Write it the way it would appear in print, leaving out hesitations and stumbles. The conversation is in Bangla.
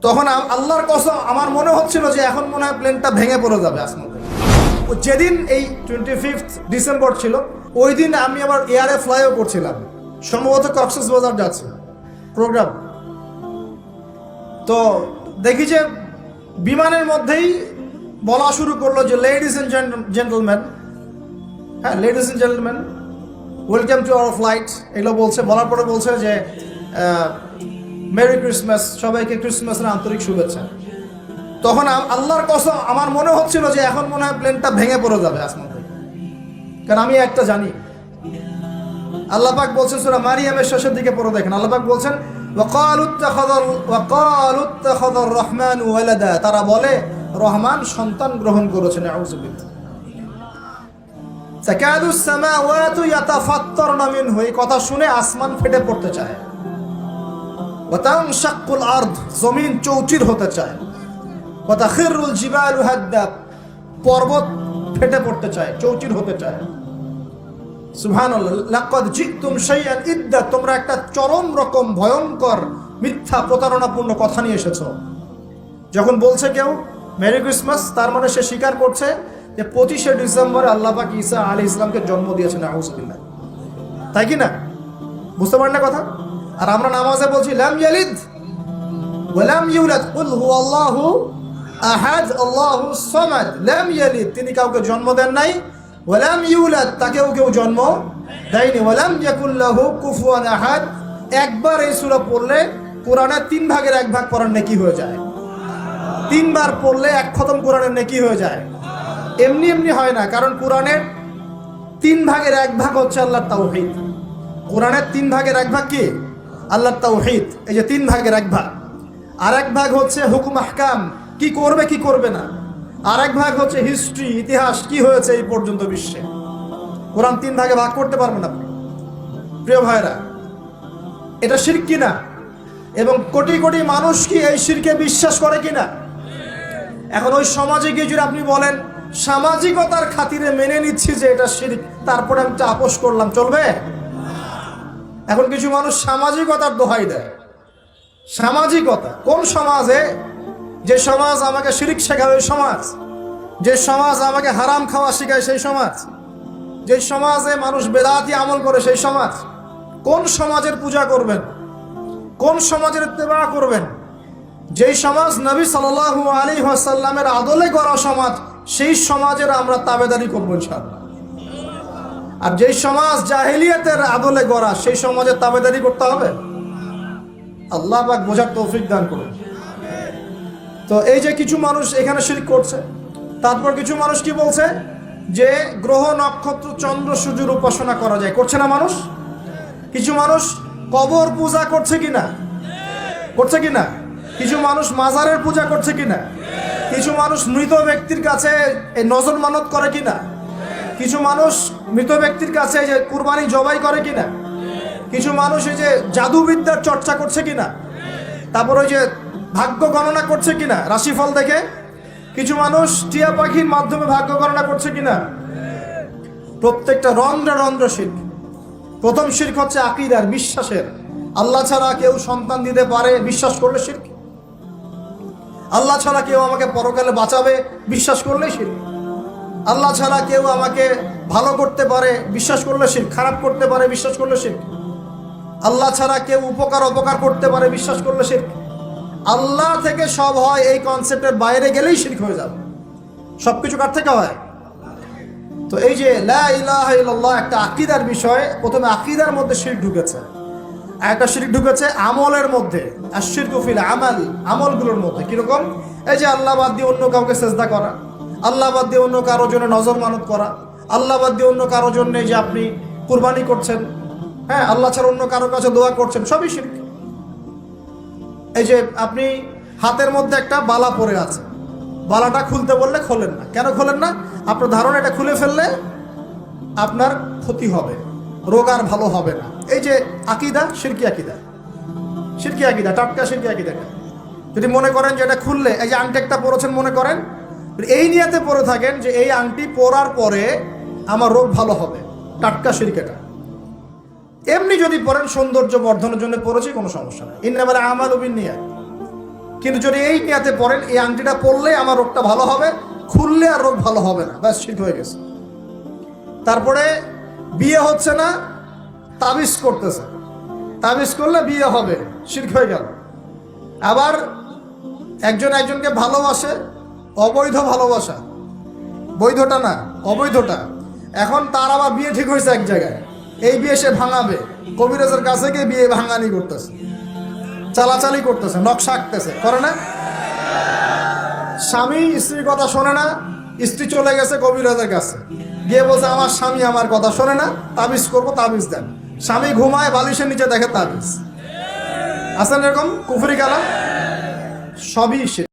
তখন আল্লাহর কসম আমার মনে হচ্ছিল যে এখন মনে হয় প্লেনটা ভেঙে পড়ে যাবে আসমান থেকে। যেদিন এই 25 ডিসেম্বর ছিল ওই দিন আমি আবার এয়ারে ফ্লাইও করছিলাম, সম্ভবত কক্সবাজার যাচ্ছি প্রোগ্রাম। তো দেখি যে বিমানের মধ্যেই বলা শুরু করলো যে লেডিস এন্ড জেন্টলম্যান, হ্যাঁ ladies and gentleman welcome to our flight, এগুলো বলছে। বলার পরে বলছে যে মেরি ক্রিসমাস, সবাইকে ক্রিসমাসের আন্তরিক শুভেচ্ছা। তখন আল্লাহর কসম আমার মনে হচ্ছিল যে এখন মনে হয় প্লেনটা ভেঙে পড়ে যাবে আসমান থেকে, কারণ আমি একটা জানি। আল্লাহ পাক বলছেন সূরা মারিয়ামের শেষের দিকে পড়ে দেখেন, আল্লাহ পাক বলছেন ওয়াকালু ইত্তাখাযার রহমানু ওয়ালাদা, তারা বলে রহমান সন্তান গ্রহণ করেছেন। আউযু বিল্লাহ। তাকাদুস সামাওয়াতু ইয়াতাফাত্তারনা মিনহু, এই কথা শুনে আসমান ফেটে পড়তে চায়। ওয়া তানশাক্কুল আরদ, জমিন চৌচির হতে চায়। ওয়া তাখিরুল জিবালু হাদ্দা, পর্বত ফেটে পড়তে চায়, চৌচির হতে চায়। সুবহানাল্লাহ। লাকাদ জিতুম শাইআন ইদ্দা, তোমরা একটা চরম রকম ভয়ঙ্কর মিথ্যা প্রতারণাপূর্ণ কথা নিয়ে এসেছো। যখন বলছে কেউ মেরি ক্রিসমাস, তার মানে সে স্বীকার করছে যে 25শে ডিসেম্বরে আল্লাহ পাক ঈসা আলাইহিস সালামকে জন্ম দিয়েছেন। আউযু বিল্লাহ। তাই কি না? বুঝতে পারেন না কথা? আর আমরা নামাজে বলছি লাম ইয়ালিদ ওয়া লাম ইউলাদ, কুল হুয়াল্লাহু আহাদ আল্লাহুস সামাদ। লাম ইয়ালিদ, তিনি কাউকে জন্ম দেন নাই। ওয়া লাম ইউলাদ, তাকেও কেউ জন্ম দেয়নি। ওয়া লাম ইয়াকুল লাহু কুফুয়ান আহাদ। একবার এই সূরা পড়লে কোরআনের 3 ভাগের 1 ভাগ পড়ার নেকি হয়ে যায়। 3 বার পড়লে 1 খতম কোরআনের নেকি হয়ে যায়। এমনি এমনি হয় না, কারণ কোরআনের 3 ভাগের 1 ভাগ হচ্ছে আল্লাহর তাওহীদ। কোরআনের 3 ভাগের 1 ভাগ কি? আল্লাহর তাওহীদ। এই যে 3 ভাগের 1 ভাগ। আর 1 ভাগ হচ্ছে হুকুম আহকাম, কি করবে কি করবে না। আর 1 ভাগ হচ্ছে হিস্ট্রি, ইতিহাস, কি হয়েছে এই পর্যন্ত বিশ্বে। কোরআন 3 ভাগে ভাগ করতে পারবেন আপনি। প্রিয় ভাইরা, এটা শিরক কিনা? এবং কোটি কোটি মানুষ কি এই শিরকে বিশ্বাস করে কিনা? এখন ওই সমাজে গিয়ে যদি আপনি বলেন সামাজিকতার খাতিরে মেনে নিচ্ছি যে এটা শিরক, তারপরে আমি আপোষ করলাম, চলবে? এখন কিছু মানুষ সামাজিকতার দোহাই দেয়। সামাজিকতা কোন সমাজে? যে সমাজ আমাকে শিরক শেখায় ওই সমাজ, যে সমাজ আমাকে হারাম খাওয়া শেখায় সেই সমাজ, যে সমাজে মানুষ বেদাতি আমল করে সেই সমাজ। কোন সমাজের পূজা করবেন? কোন সমাজের ইত্তেবা করবেন? যেই সমাজ নবী সাল্লাল্লাহু আলাইহি ওয়াসাল্লামের আদলে গড়া সমাজ, সেই সমাজের আমরা তাবেদারি করব ইনশাআল্লাহ। আর যেই সমাজ জাহেলিয়াতের আদলে গড়া, সেই সমাজের তাবেদারি করতে হবে। আল্লাহ পাক বোঝার তৌফিক দান করুন। তো এই যে কিছু মানুষ এখানে শিরক করছে, তারপর কিছু মানুষ কি বলছে যে গ্রহ নক্ষত্র চন্দ্র সূর্যের উপাসনা করা যায়, করছে না মানুষ? কিছু মানুষ কবর পূজা করছে কিনা? করছে কিনা? কিছু মানুষ মাজারের পূজা করছে কিনা? কিছু মানুষ মৃত ব্যক্তির কাছে এই নজর মানত করে কিনা? কিছু মানুষ মৃত ব্যক্তির কাছে যে কুরবানি জবাই করে কিনা? কিছু মানুষ এই যে জাদুবিদ্যার চর্চা করছে কিনা? তারপর ওই যে ভাগ্য গণনা করছে কিনা রাশিফল দেখে? কিছু মানুষ টিয়া পাখির মাধ্যমে ভাগ্য গণনা করছে কিনা? প্রত্যেকটা রন্ধ্রে রন্ধ্রে শিরক। প্রথম শিরক হচ্ছে আকীদার, বিশ্বাসের। আল্লাহ ছাড়া কেউ সন্তান দিতে পারে, বিশ্বাস করলে শিরক। আল্লাহ ছাড়া কেউ আমাকে পরকালে বাঁচাবে, বিশ্বাস করলে শিরক। আল্লাহ ছাড়া কেউ আমাকে ভালো করতে পারে, বিশ্বাস করলে শিরক। খারাপ করতে পারে, বিশ্বাস করলে শিরক। আল্লাহ ছাড়া কেউ উপকার অপকার করতে পারে, বিশ্বাস করলে শিরক। আল্লাহ থেকে সব হয়, এই কনসেপ্টের বাইরে গেলেই শিরক হয়ে যাবে। সবকিছু কার থেকে হয়? তো এই যে লা ইলাহা ইল্লাল্লাহ একটা আকীদার বিষয়। প্রথমে আকীদার মধ্যে শিরক ঢুকেছে, একটা শিরক ঢুকেছে আমলের মধ্যে। আশ-শিরকু ফিল আমাল, আমলগুলোর মধ্যে। কিরকম? এই যে আল্লাহ বাদ দিয়ে অন্য কাউকে সেজদা করা, আল্লাহ বাদ দিয়ে অন্য কারোর জন্য নজর মানত করা, আল্লাহ বাদ দিয়ে অন্য কারোর জন্য যে আপনি কুরবানি করছেন, হ্যাঁ আল্লাহ ছাড়া অন্য কারোর কাছে দোয়া করছেন, সবই শিরক। এই যে আপনি হাতের মধ্যে একটা বালা পরে আছে, বালাটা খুলতে বললে খোলেন না। কেন খোলেন না? আপনার ধারণা এটা খুলে ফেললে আপনার ক্ষতি হবে, রোগ আর ভালো হবে না। এই যে আকীদা, শিরকি আকীদা, শিরকি আকীদা, টাটকা শিরকি আকীদা। যদি মনে করেন যে এটা খুললে, এই যে আংটি একটা পরেছেন, মনে করেন এই নিয়তে পরে থাকেন যে এই আংটি পরার পরে আমার রোগ ভালো হবে, টাটকা শিরক এটা। এমনি যদি পড়েন সৌন্দর্য বর্ধনের জন্য পড়েছি, কোনো সমস্যা নেই। ইন্নামাল আমালু বিন্নিয়াত, কিন্তু যদি এই নিয়াতে পড়েন এই আংটিটা পরলে আমার রোগটা ভালো হবে, খুললে আর রোগ ভালো হবে না, ব্যাস ঠিক হয়ে গেছে। তারপরে বিয়ে হচ্ছে না, তাবিজ করতেছে, তাবিজ করলে বিয়ে হবে, শিরক হয়ে গেল। আবার একজন একজনকে ভালোবাসে, অবৈধ ভালোবাসা, বৈধটা না অবৈধটা। এখন তার আবার বিয়ে ঠিক হয়েছে এক জায়গায়, এই বিয়ে সে ভাঙাবে, কবিরাজের কাছে গিয়ে বিয়ে ভাঙানি করতেছে, চালাচালি করতেছে, নকশা আঁকতেছে, করে না? স্বামী স্ত্রীর কথা শোনে না, স্ত্রী চলে গেছে কবিরাজের কাছে, গিয়ে বলছে আমার স্বামী আমার কথা শোনে না, তাবিজ করবো, তাবিজ দেন। স্বামী ঘুমায়, বালিশের নিচে দেখে তাবিজ। আছেন এরকম কুফরি কালাম? সবই সে